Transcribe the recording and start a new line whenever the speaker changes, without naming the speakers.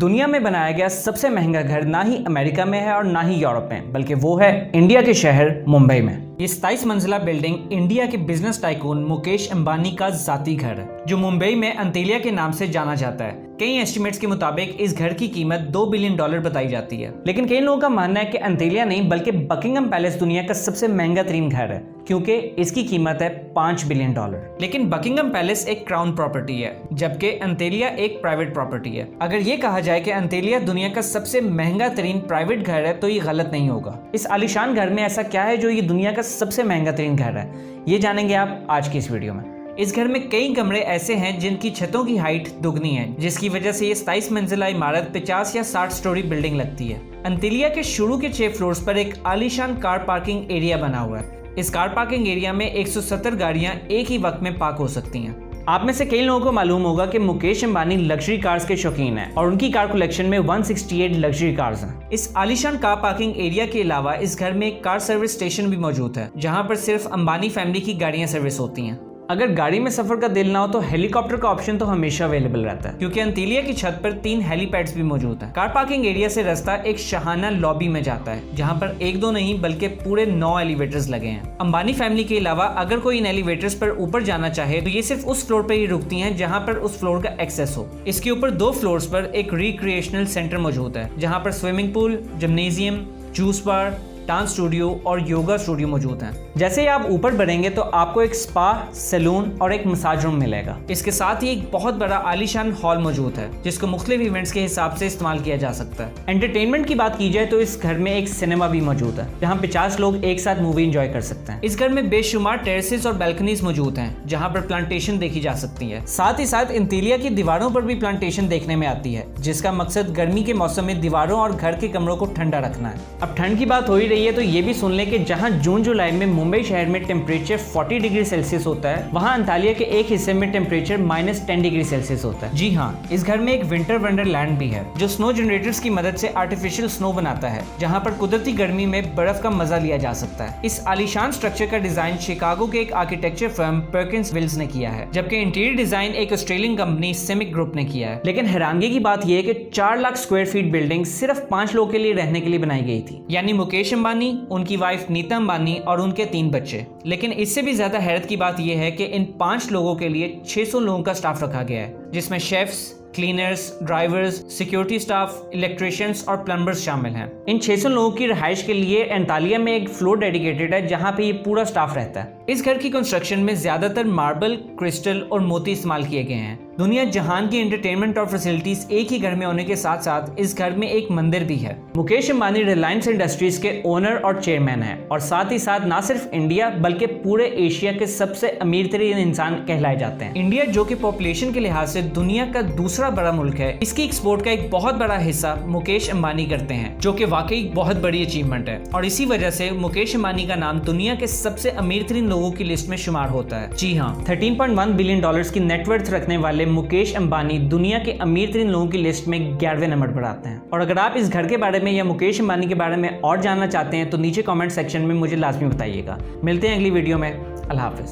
दुनिया में बनाया गया सबसे महंगा घर ना ही अमेरिका में है और ना ही यूरोप में, बल्कि वो है इंडिया के शहर मुंबई में। ये 27 मंजिला बिल्डिंग इंडिया के बिजनेस टाइकून मुकेश अंबानी का जाती घर है, जो मुंबई में अंतेलिया के नाम से जाना जाता है। कई एस्टिमेट्स के मुताबिक इस घर की कीमत $2 बिलियन बताई जाती है, लेकिन कई लोगों का मानना है कि अंतेलिया नहीं बल्कि बकिंगम पैलेस दुनिया का सबसे महंगा तरीन घर है, क्योंकि इसकी कीमत है $5 बिलियन। लेकिन बकिंगम पैलेस एक क्राउन प्रॉपर्टी है, जबकि अंतेलिया एक प्राइवेट प्रॉपर्टी है। अगर ये कहा जाए कि अंतेलिया दुनिया का सबसे महंगा तरीन प्राइवेट घर है तो ये गलत नहीं होगा। इस आलीशान घर में ऐसा क्या है जो ये दुनिया का सबसे महंगा तरीन घर है, ये जानेंगे आप आज की इस वीडियो में। इस घर में कई कमरे ऐसे हैं जिनकी छतों की हाइट दुगनी है, जिसकी वजह से ये 27 मंजिला इमारत 50 या 60 स्टोरी बिल्डिंग लगती है। अंतेलिया के शुरू के 6 फ्लोर्स पर एक आलीशान कार पार्किंग एरिया बना हुआ है। इस कार पार्किंग एरिया में 170 गाड़ियां एक ही वक्त में पार्क हो सकती हैं। आप में से कई लोगों को मालूम होगा कि मुकेश अंबानी लग्जरी कार्स के शौकीन हैं और उनकी कार कलेक्शन में 168 लग्जरी कार्स हैं। इस आलीशान कार पार्किंग एरिया के अलावा इस घर में एक कार सर्विस स्टेशन भी मौजूद है, जहां पर सिर्फ अंबानी फैमिली की गाड़ियां सर्विस होती हैं। अगर गाड़ी में सफर का दिल ना हो तो हेलीकॉप्टर का ऑप्शन तो हमेशा अवेलेबल रहता है, क्योंकि अंतेलिया की छत पर 3 हेलीपैड्स भी मौजूद हैं। कार पार्किंग एरिया से रास्ता एक शाहाना लॉबी में जाता है, जहां पर 1-2 नहीं बल्कि पूरे 9 एलिवेटर्स लगे हैं। अंबानी फैमिली के अलावा अगर कोई इन एलिवेटर्स पर ऊपर जाना चाहे तो ये सिर्फ उस फ्लोर पर ही रुकती हैं जहां पर उस फ्लोर का एक्सेस हो। इसके ऊपर 2 फ्लोर्स पर एक रिक्रिएशनल सेंटर मौजूद है, जहां पर स्विमिंग पूल, जिम्नेजियम, जूस बार, डांस स्टूडियो और योगा स्टूडियो मौजूद हैं। जैसे ही आप ऊपर बढ़ेंगे तो आपको एक स्पा, सैलून और एक मसाज रूम मिलेगा। इसके साथ ही एक बहुत बड़ा आलीशान हॉल मौजूद है, जिसको मुख्तलिफ इवेंट्स के हिसाब से इस्तेमाल किया जा सकता है। एंटरटेनमेंट की बात की जाए तो इस घर में एक सिनेमा भी मौजूद है, जहाँ 50 लोग एक साथ मूवी एंजॉय कर सकते हैं। इस घर में बेशुमार टेरेसेस और बैल्कनीज मौजूद हैं, जहाँ पर प्लांटेशन देखी जा सकती है। साथ ही साथ अंतेलिया की दीवारों पर भी प्लांटेशन देखने में आती है, जिसका मकसद गर्मी के मौसम में दीवारों और घर के कमरों को ठंडा रखना है। अब ठंड की बात हो ही रही है तो ये भी सुन लें कि जहां जून जुलाई में मुंबई शहर में टेम्परेचर 40 डिग्री सेल्सियस होता है, वहां अंतालिया के एक हिस्से में टेम्परेचर -10 डिग्री सेल्सियस होता है। जी हाँ, इस घर में एक विंटर वंडरलैंड भी है, जो स्नो जनरेटर्स की मदद से आर्टिफिशियल स्नो बनाता है, जहां पर कुदरती गर्मी में बर्फ का मजा लिया जा सकता है। इस आलीशान स्ट्रक्चर का डिजाइन शिकागो के एक आर्किटेक्चर फर्म पर्किंस विल्स ने किया है, जबकि इंटीरियर डिजाइन एक ऑस्ट्रेलियन कंपनी सिमिक ग्रुप ने किया है। लेकिन हैरानगी की बात यह है कि 4 लाख स्क्वायर फीट बिल्डिंग सिर्फ 5 लोगों के लिए रहने के लिए बनाई गई थी, यानी मुकेश अंबानी, उनकी वाइफ नीता अंबानी और उनके 3 बच्चे। लेकिन इससे भी ज्यादा हैरत की बात यह है कि इन 5 लोगों के लिए 600 लोगों का स्टाफ रखा गया है, जिसमें chefs, cleaners, drivers, security staff, electricians और प्लम्बर्स शामिल हैं। इन 600 लोगों की रिहाइश के लिए अंतालिया में एक फ्लोर डेडिकेटेड है, जहां पे ये पूरा स्टाफ रहता है। इस घर की कंस्ट्रक्शन में ज्यादातर मार्बल, क्रिस्टल और मोती इस्तेमाल किए गए हैं। दुनिया जहान की एंटरटेनमेंट और फैसिलिटीज एक ही घर में होने के साथ साथ इस घर में एक मंदिर भी है। मुकेश अंबानी रिलायंस इंडस्ट्रीज के ओनर और चेयरमैन हैं, और साथ ही साथ न सिर्फ इंडिया बल्कि पूरे एशिया के सबसे अमीर तरीन इंसान कहलाए जाते हैं। इंडिया, जो कि पॉपुलेशन के लिहाज से दुनिया का दूसरा बड़ा मुल्क है, इसकी एक्सपोर्ट का एक बहुत बड़ा हिस्सा मुकेश अंबानी करते हैं, जो कि वाकई बहुत बड़ी अचीवमेंट है। और इसी वजह से मुकेश अंबानी का नाम दुनिया के सबसे अमीर तरीन लोगों की लिस्ट में शुमार होता है। जी हाँ, $13.1 बिलियन की नेटवर्थ रखने वाले मुकेश अंबानी दुनिया के अमीर तरीन लोगों की लिस्ट में 11वें नंबर पर आते हैं। और अगर आप इस घर के बारे में या मुकेश अंबानी के बारे में और जानना चाहते हैं तो नीचे कमेंट सेक्शन में मुझे लाजमी बताइएगा। मिलते हैं अगली वीडियो में। अल्लाह हाफिज।